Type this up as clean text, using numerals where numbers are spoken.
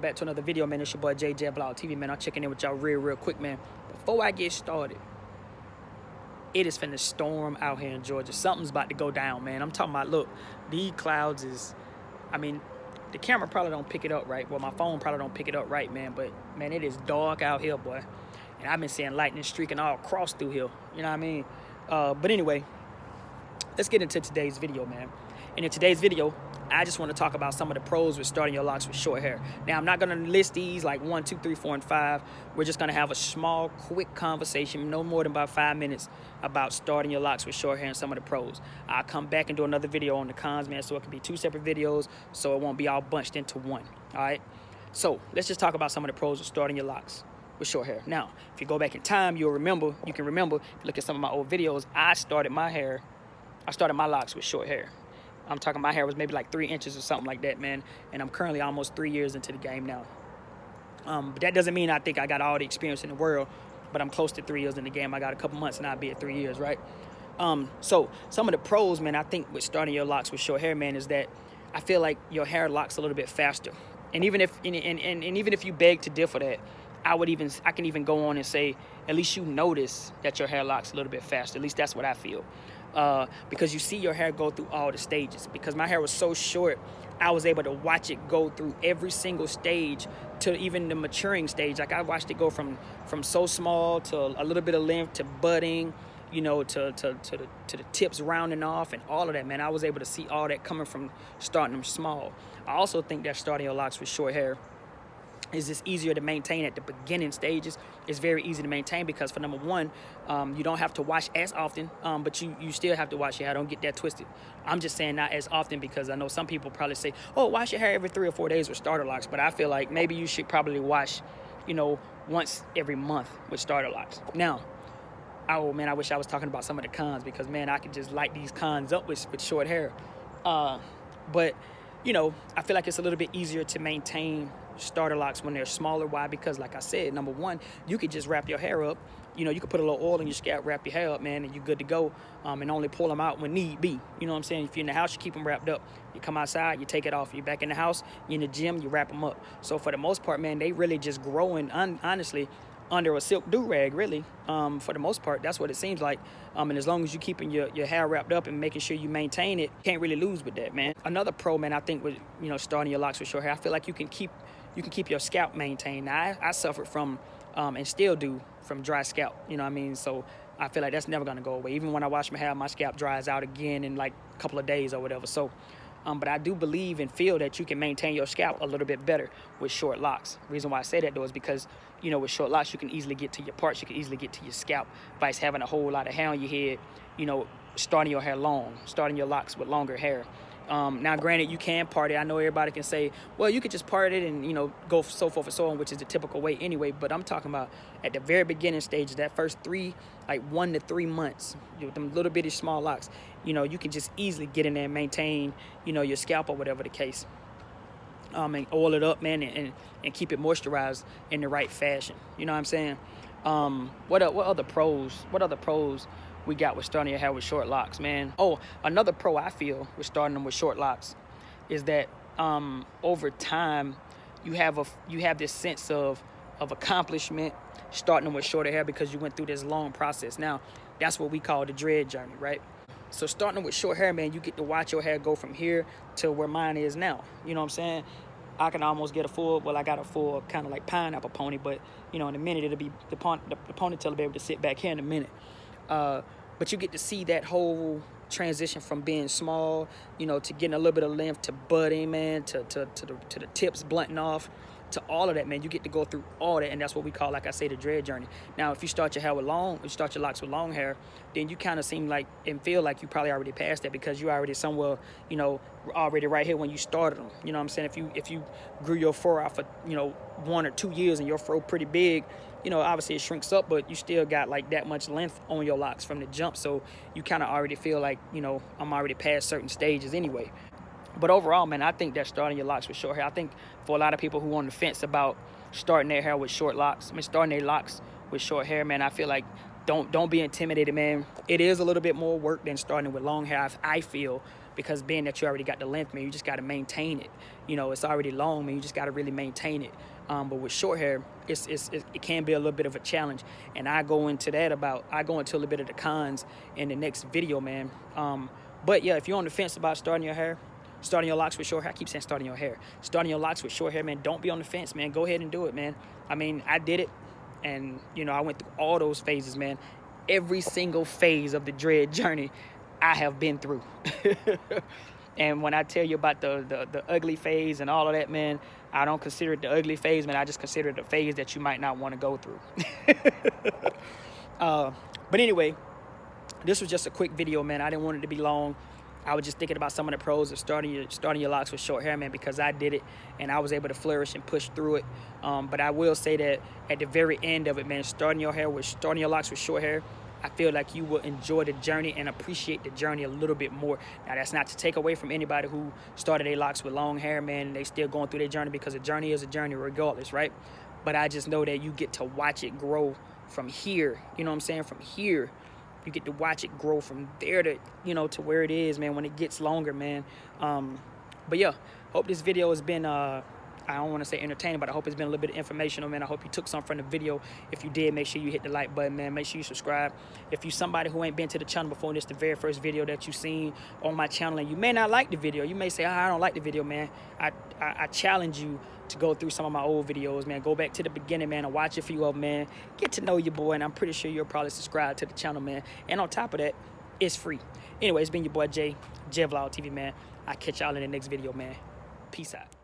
back to another video, man. It's your boy JJ Vlog TV, man. I'm checking in with y'all real quick, man. Before I get started, it is finna storm out here in Georgia. Something's about to go down, man. I'm talking about, look, these clouds is, I mean, the camera probably don't pick it up right. Well, my phone probably don't pick it up right, man. But, man, it is dark out here, boy. And I've been seeing lightning streaking all across through here. You know what I mean? But anyway, let's get into today's video, man. And in today's video, I just want to talk about some of the pros with starting your locks with short hair. Now, I'm not going to list these like 1, 2, 3, 4, and 5. We're just going to have a small, quick conversation, no more than about 5 minutes, about starting your locks with short hair and some of the pros. I'll come back and do another video on the cons, man, so it can be 2 separate videos, so it won't be all bunched into one, all right? So let's just talk about some of the pros of starting your locks with short hair. Now, if you go back in time, you can remember, if you look at some of my old videos, I started my locks with short hair. I'm talking my hair was maybe like 3 inches or something like that, man. And I'm currently almost 3 years into the game now. But that doesn't mean I think I got all the experience in the world, but I'm close to 3 years in the game. I got a couple months and I'll be at 3 years, right? So some of the pros, man, I think with starting your locks with short hair, man, is that I feel like your hair locks a little bit faster. And even if even if you beg to differ that, I can even go on and say, at least you notice that your hair locks a little bit faster. At least that's what I feel. Because you see your hair go through all the stages. Because my hair was so short, I was able to watch it go through every single stage to even the maturing stage. Like I watched it go from so small to a little bit of length to budding, you know, to the tips rounding off and all of that, man. I was able to see all that coming from starting them small. I also think that starting your locks with short hair is just easier to maintain at the beginning stages. It's very easy to maintain because, for number one, you don't have to wash as often, but you still have to wash your hair. Don't get that twisted. I'm just saying not as often because I know some people probably say, oh, wash your hair every 3 or 4 days with starter locks, but I feel like maybe you should probably wash, you know, once every month with starter locks. Now, oh man, I wish I was talking about some of the cons because, man, I could just light these cons up with short hair. But, you know, I feel like it's a little bit easier to maintain starter locks when they're smaller. Why? Because, like I said, number one, you could just wrap your hair up. You know, you could put a little oil in your scalp, wrap your hair up, man, and you're good to go, and only pull them out when need be. You know what I'm saying? If you're in the house, you keep them wrapped up. You come outside, you take it off. You're back in the house, you're in the gym, you wrap them up. So for the most part, man, they really just growing, honestly, under a silk do-rag, really. For the most part, that's what it seems like. And as long as you're keeping your hair wrapped up and making sure you maintain it, can't really lose with that, man. Another pro, man, I think with, you know, starting your locks with short hair, I feel like you can keep your scalp maintained. Now, I suffered from, and still do, from dry scalp, you know what I mean? So I feel like that's never gonna go away. Even when I wash my hair, my scalp dries out again in like a couple of days or whatever. So, but I do believe and feel that you can maintain your scalp a little bit better with short locks. The reason why I say that, though, is because, you know, with short locks, you can easily get to your parts. You can easily get to your scalp. Vice having a whole lot of hair on your head, you know, starting your hair long, starting your locks with longer hair. Now, granted, you can part it. I know everybody can say, well, you could just part it and, you know, go so forth and so on, which is the typical way anyway. But I'm talking about at the very beginning stages, that first 1 to 3 months, with them little bitty small locks, you know, you can just easily get in there and maintain, you know, your scalp or whatever the case. And oil it up, man, and keep it moisturized in the right fashion. You know what I'm saying? What other pros we got with starting your hair with short locks, man? Oh, another pro I feel with starting them with short locks is that over time you have this sense of accomplishment starting them with shorter hair because you went through this long process. Now, that's what we call the Dredge journey, right? So starting them with short hair, man, you get to watch your hair go from here to where mine is now. You know what I'm saying? I can almost get I got a full kind of like pineapple pony, but, you know, in a minute it'll be the ponytail will be able to sit back here in a minute. But you get to see that whole transition from being small, you know, to getting a little bit of length, to budding, man, to the tips blunting off, to all of that, man. You get to go through all that, and that's what we call, like I say, the Dredge journey. Now, if you start your locks with long hair, then you kind of seem like and feel like you probably already passed that because you already somewhere, you know, already right here when you started them. You know what I'm saying? If you grew your fro out for, you know, 1 or 2 years and your fro pretty big, you know, obviously it shrinks up, but you still got like that much length on your locks from the jump. So you kind of already feel like, you know, I'm already past certain stages anyway. But overall, man, I think that starting your locks with short hair, I think for a lot of people who are on the fence about starting their hair with short locks, starting their locks with short hair, man, I feel like don't be intimidated, man. It is a little bit more work than starting with long hair, I feel. because being that you already got the length, man, you just got to maintain it. You know, it's already long, man, you just got to really maintain it. But with short hair, it can be a little bit of a challenge, and I go into a little bit of the cons in the next video, man. But yeah, if you're on the fence about starting your locks with short hair, I keep saying starting your locks with short hair, man, don't be on the fence, man. Go ahead and do it, man. I mean, I did it, and you know, I went through all those phases, man. Every single phase of the dread journey I have been through. And when I tell you about the ugly phase and all of that, man, I don't consider it the ugly phase, man. I just consider it the phase that you might not want to go through. But anyway, this was just a quick video, man. I didn't want it to be long. I was just thinking about some of the pros of starting your locks with short hair, man, because I did it and I was able to flourish and push through it. But I will say that at the very end of it, man, starting your locks with short hair, I feel like you will enjoy the journey and appreciate the journey a little bit more. Now, that's not to take away from anybody who started their locks with long hair, man, and they still going through their journey, because a journey is a journey regardless, right? But I just know that you get to watch it grow from here. You know what I'm saying? From here, you get to watch it grow from there to, you know, to where it is, man, when it gets longer, man. But yeah, hope this video has been I don't want to say entertaining, but I hope it's been a little bit informational, man. I hope you took something from the video. If you did, make sure you hit the like button, man. Make sure you subscribe. If you're somebody who ain't been to the channel before, and this is the very first video that you've seen on my channel, and you may not like the video. You may say, I don't like the video, man. I challenge you to go through some of my old videos, man. Go back to the beginning, man, and watch a few of them, man. Get to know your boy, and I'm pretty sure you'll probably subscribe to the channel, man. And on top of that, it's free. Anyway, it's been your boy, Jay Vlog TV, man. I'll catch y'all in the next video, man. Peace out.